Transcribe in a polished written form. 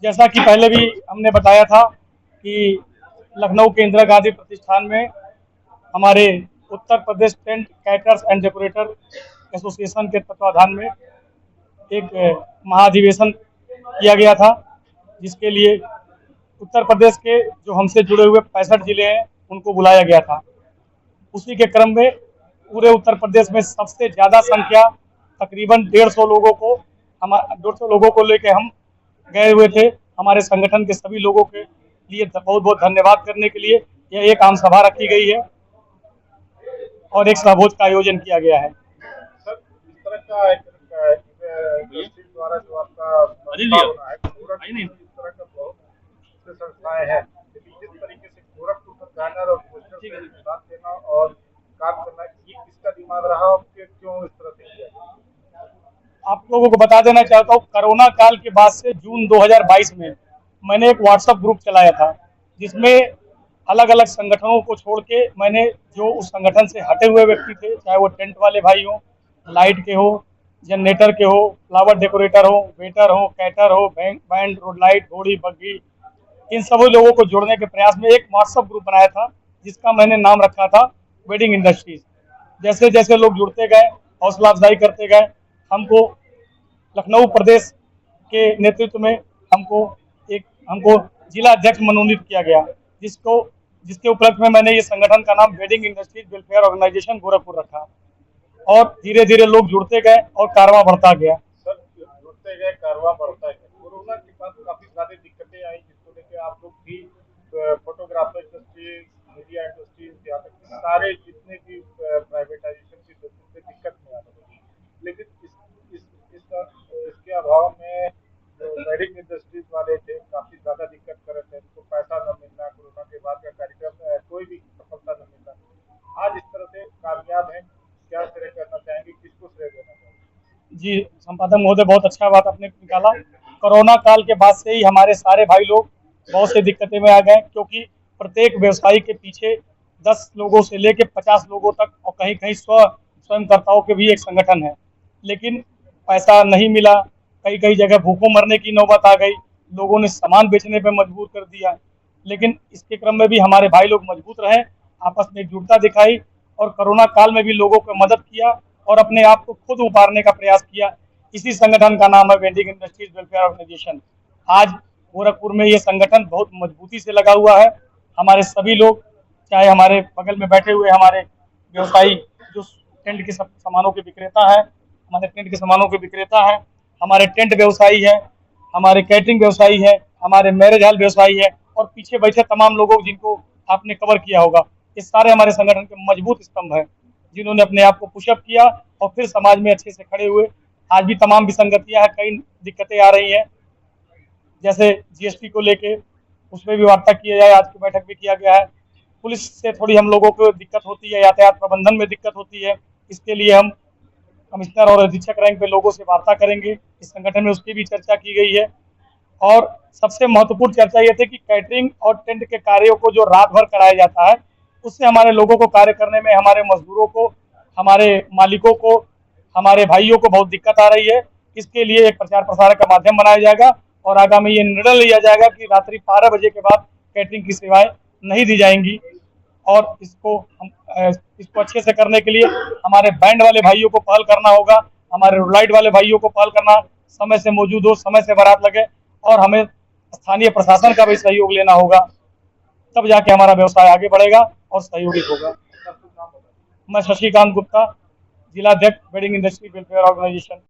जैसा कि पहले भी हमने बताया था कि लखनऊ के इंदिरा गांधी प्रतिष्ठान में हमारे Uttar Pradesh tent caterers and decorator association के तत्वाधान में एक महाधिवेशन किया गया था, जिसके लिए उत्तर प्रदेश के जो हमसे जुड़े हुए 65 जिले हैं उनको बुलाया गया था। उसी के क्रम में पूरे उत्तर प्रदेश में सबसे ज़्यादा संख्या तकरीबन 150 लोगों को 150 लोगों को लेकर हम गए हुए थे। हमारे संगठन के सभी लोगों के लिए बहुत बहुत धन्यवाद करने के लिए यह एक आम सभा रखी गई है और एक सहभोज का आयोजन किया गया है। सर, इस तरह का इंडस्ट्री द्वारा जो आपका होना है, गोरखपुर में इस तरह का बहुत से संस्थाएं हैं, लेकिन जिस तरीके से गोरखपुर का बैनर और पोस्टर से साथ देना और काम करना, ये किसका दिमाग रहा और क्यों इस तरह से किया? आप लोगों को बता देना चाहता हूँ, कोरोना काल के बाद से जून 2022 में मैंने एक व्हाट्सएप ग्रुप चलाया था, जिसमें अलग अलग संगठनों को छोड़ के मैंने जो उस संगठन से हटे हुए व्यक्ति थे, चाहे वो टेंट वाले भाई हो, लाइट के हो, जनरेटर के हो, फ्लावर डेकोरेटर हो, वेटर हो, कैटर हो, बैंड, रोड लाइट, घोड़ी, बग्गी, इन सभी लोगों को जोड़ने के प्रयास में एक व्हाट्सएप ग्रुप बनाया था, जिसका मैंने नाम रखा था वेडिंग इंडस्ट्रीज। जैसे जैसे लोग जुड़ते गए, हौसला अफजाई करते गए, हमको लखनऊ प्रदेश के नेतृत्व में हमको जिला अध्यक्ष मनोनीत किया गया, जिसके उपलक्ष्य में मैंने ये संगठन का नाम wedding industries welfare organisation Gorakhpur रखा और धीरे धीरे लोग जुड़ते गए और कारवां बढ़ता गया। सर, जुड़ते गए, कारवां बढ़ता गया। कोरोना के बाद काफी सारी दिक्कतें आई, जिसको लेकर आप लोग भी फोटोग्राफर इंडस्ट्री, मीडिया इंडस्ट्री, यहाँ तक कि सारे जितने भी प्राइवेटाइजेशन की दिक्कत में आ रही, लेकिन इसके अभाव में जो वेडिंग इंडस्ट्रीज वाले थे काफी ज्यादा दिक्कत कर रहे थे, उनको पैसा न मिलना, कोरोना के बाद का कार्यक्रम कोई भी सफलता न मिलना। आज इस तरह से कामयाब है, क्या श्रेय करना चाहेंगे, किसको श्रेय देना चाहेंगे? जी संपादक महोदय, बहुत अच्छा बात आपने निकाला। कोरोना काल के बाद से ही हमारे सारे भाई लोग बहुत से दिक्कतें में आ गए, क्योंकि प्रत्येक व्यवसायी के पीछे 10 लोगों से लेकर 50 लोगों तक और कहीं कहीं स्वयंकर्ताओं के भी एक संगठन है, लेकिन पैसा नहीं मिला। कई कई जगह भूखों मरने की नौबत आ गई, लोगों ने सामान बेचने पर मजबूर कर दिया, लेकिन इसके क्रम में भी हमारे भाई लोग मजबूत रहे, आपस में एकजुटता दिखाई और कोरोना काल में भी लोगों को मदद किया और अपने आप को खुद उभारने का प्रयास किया। इसी संगठन का नाम है वेडिंग इंडस्ट्रीज वेलफेयर ऑर्गेनाइजेशन। आज गोरखपुर में ये संगठन बहुत मजबूती से लगा हुआ है। हमारे सभी लोग, चाहे हमारे बगल में बैठे हुए हमारे व्यवसायी जो टेंट के सामानों के विक्रेता है, हमारे टेंट के सामानों के विक्रेता है, हमारे टेंट व्यवसायी है, हमारे कैटरिंग व्यवसायी है, हमारे मैरिज हॉल व्यवसायी है और पीछे बैठे तमाम लोगों जिनको आपने कवर किया होगा, ये सारे हमारे संगठन के मजबूत स्तंभ हैं, जिन्होंने अपने आप को पुशअप किया और फिर समाज में अच्छे से खड़े हुए। आज भी तमाम विसंगतियां हैं, कई दिक्कतें आ रही हैं, जैसे जीएसटी को लेके उसमें भी वार्ता किया जाए, आज की बैठक भी किया गया है। पुलिस से थोड़ी हम लोगों को दिक्कत होती है, यातायात प्रबंधन में दिक्कत होती है, इसके लिए हम कमिश्नर और अधीक्षक रैंक पे लोगों से वार्ता करेंगे। इस संगठन में उसकी भी चर्चा की गई है और सबसे महत्वपूर्ण चर्चा ये थी कि कैटरिंग और टेंट के कार्यों को जो रात भर कराया जाता है, उससे हमारे लोगों को कार्य करने में, हमारे मजदूरों को, हमारे मालिकों को, हमारे भाइयों को बहुत दिक्कत आ रही है। इसके लिए एक प्रचार प्रसार का माध्यम बनाया जाएगा और आगामी ये निर्णय लिया जाएगा कि रात्रि 12 बजे के बाद कैटरिंग की सेवाएं नहीं दी जाएंगी और इसको अच्छे से करने के लिए हमारे बैंड वाले भाइयों को पहल करना होगा, हमारे लाइट वाले भाइयों को पहल करना, समय से मौजूद हो, समय से बारात लगे और हमें स्थानीय प्रशासन का भी सहयोग लेना होगा, तब जाके हमारा व्यवसाय आगे बढ़ेगा और सहयोगी होगा। मैं शशिकांत गुप्ता, जिलाध्यक्ष वेडिंग इंडस्ट्री वेलफेयर ऑर्गेनाइजेशन।